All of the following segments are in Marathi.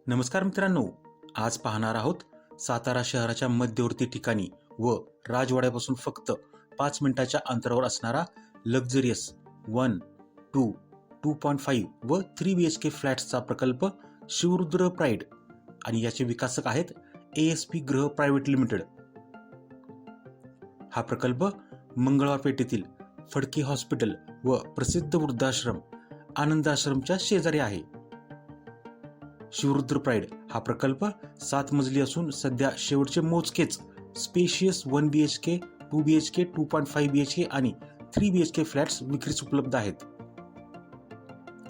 नमस्कार मित्रांनो, आज पाहणार आहोत सातारा शहराच्या मध्यवर्ती ठिकाणी व राजवाड्यापासून फक्त 5 मिनिटाच्या अंतरावर असणारा लक्झरियस 1, 2, 2.5 व 3 BHK फ्लॅट्सचा प्रकल्प शिवरुद्र प्राईड आणि याचे विकासक आहेत ASP गृह प्रायव्हेट लिमिटेड. हा प्रकल्प मंगळवार पेठेतील फडके हॉस्पिटल व प्रसिद्ध वृद्धाश्रम आनंदाश्रमच्या शेजारी आहे. शिवरुद्र प्राईड हा प्रकल्प 7 मजली असून सध्या शेवटचे मोजकेच स्पेशियस 1 BHK, 2 BHK, 2.5 BHK आणि 3 BHK फ्लॅट्स विक्रीस उपलब्ध आहेत.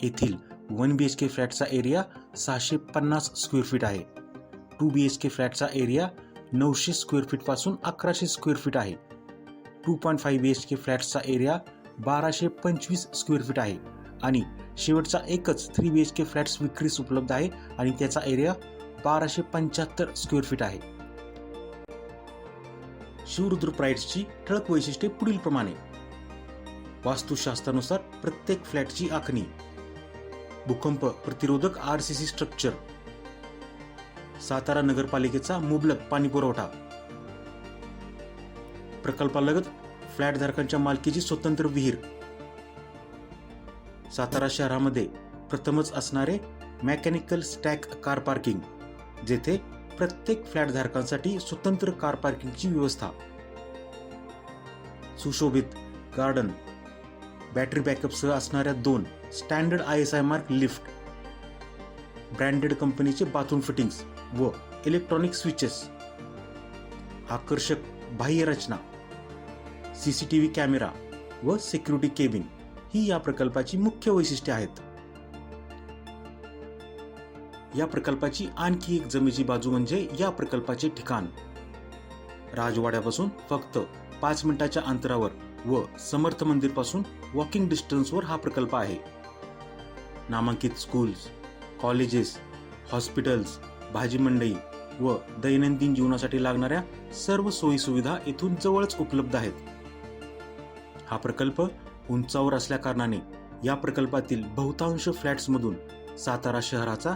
येथील 1 BHK फ्लॅटचा एरिया 650 स्क्वेअर फीट आहे. 2 BHK फ्लॅटचा एरिया 900 स्क्वेअर फीट पासून 1100 स्क्वेअर फीट आहे. 2.5 BHK फ्लॅटचा एरिया 1225 स्क्वेअर फीट आहे आणि शेवटचा एकच 3 BHK फ्लॅट्स विक्रीस उपलब्ध आहे आणि त्याचा एरिया 1275 स्क्वेअर फीट आहे. शिवरुद्र प्राईड्सची ठळक वैशिष्ट्ये पुढील प्रमाणे: वास्तुशास्त्रानुसार प्रत्येक फ्लॅटची आखणी, भूकंप प्रतिरोधक RCC स्ट्रक्चर, सातारा नगरपालिकेचा मुबलक पाणी पुरवठा, प्रकल्पालगत फ्लॅट धारकांच्या मालकीची स्वतंत्र विहीर, सातारा शहरामध्ये प्रथमच असणारे मेकॅनिकल स्टॅक कार पार्किंग, जेथे प्रत्येक फ्लॅट धारकांसाठी स्वतंत्र कार पार्किंगची व्यवस्था, सुशोभित गार्डन, बॅटरी बॅकअपसह असणाऱ्या 2 standard ISI mark lift, branded कंपनीचे बाथरूम फिटिंग्स व इलेक्ट्रॉनिक स्विचेस, आकर्षक बाह्य रचना, CCTV कॅमेरा व सिक्युरिटी केबिन ही या प्रकल्पाची मुख्य वैशिष्ट्ये आहेत. या प्रकल्पाची आणखी एक जमेची बाजू म्हणजे या प्रकल्पाचे ठिकाण. राजवाड्यापासून फक्त 5 मिनिटाच्या अंतरावर व समर्थ मंदिर पासून वॉकिंग डिस्टन्सवर हा प्रकल्प आहे. नामांकित स्कूल्स, कॉलेजेस, हॉस्पिटल्स, भाजी मंडई व दैनंदिन जीवनासाठी लागणाऱ्या सर्व सोयी सुविधा येथून जवळच उपलब्ध आहेत. हा प्रकल्प उंचावर असल्या कारणाने या प्रकल्पातील बहुतांश फ्लॅट्समधून सातारा शहराचा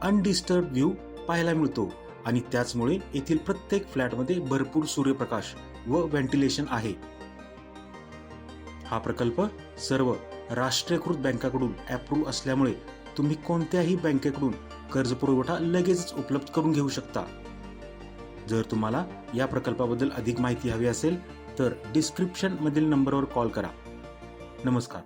अनडिस्टर्ब व्ह्यू पाहायला मिळतो आणि त्याचमुळे येथील प्रत्येक फ्लॅटमध्ये भरपूर सूर्यप्रकाश व व्हेंटिलेशन आहे. हा प्रकल्प सर्व राष्ट्रीयकृत बँकांकडून अप्रूव्ह असल्यामुळे तुम्ही कोणत्याही बँकेकडून कर्ज पुरवठा लगेचच उपलब्ध करून घेऊ शकता. जर तुम्हाला या प्रकल्पाबद्दल अधिक माहिती हवी असेल तर डिस्क्रिप्शन मधील नंबरवर कॉल करा. नमस्कार.